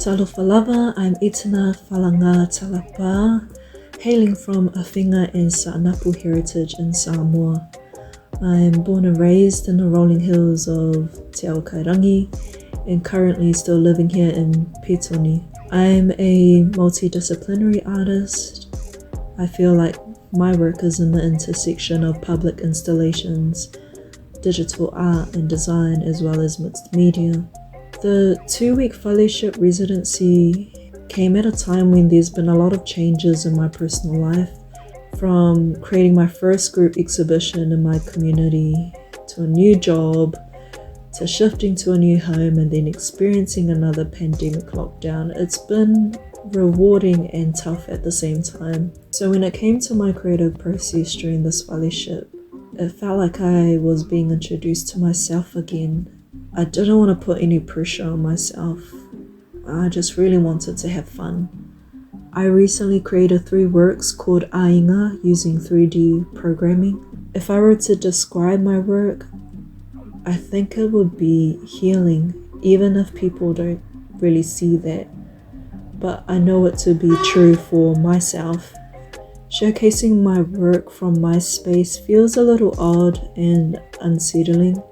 Talofa lava, I'm Itana Falanga Talapa, hailing from Awhinga and Sa'anapu heritage in Samoa. I'm born and raised in the rolling hills of Te Ao Kairangi and currently still living here in Petone. I'm a multidisciplinary artist. I feel like my work is in the intersection of public installations, digital art and design, as well as mixed media. The 2-week fellowship residency came at a time when there's been a lot of changes in my personal life, from creating my first group exhibition in my community, to a new job, to shifting to a new home and then experiencing another pandemic lockdown. It's been rewarding and tough at the same time. So when it came to my creative process during this fellowship, it felt like I was being introduced to myself again. I didn't want to put any pressure on myself. I just really wanted to have fun. I recently created 3 works called Ainga using 3D programming. If I were to describe my work, I think it would be healing, even if people don't really see that. But I know it to be true for myself. Showcasing my work from my space feels a little odd and unsettling.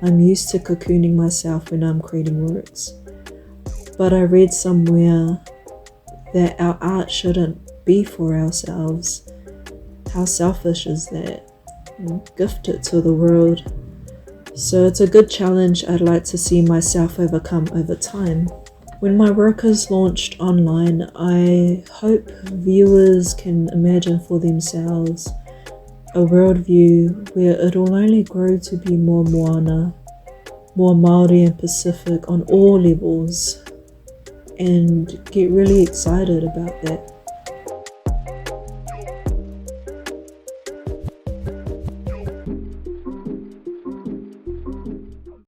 I'm used to cocooning myself when I'm creating works. But I read somewhere that our art shouldn't be for ourselves. How selfish is that? Gift it to the world. So it's a good challenge I'd like to see myself overcome over time. When my work is launched online, I hope viewers can imagine for themselves a worldview where it'll only grow to be more moana, more Māori and Pacific on all levels, and get really excited about that.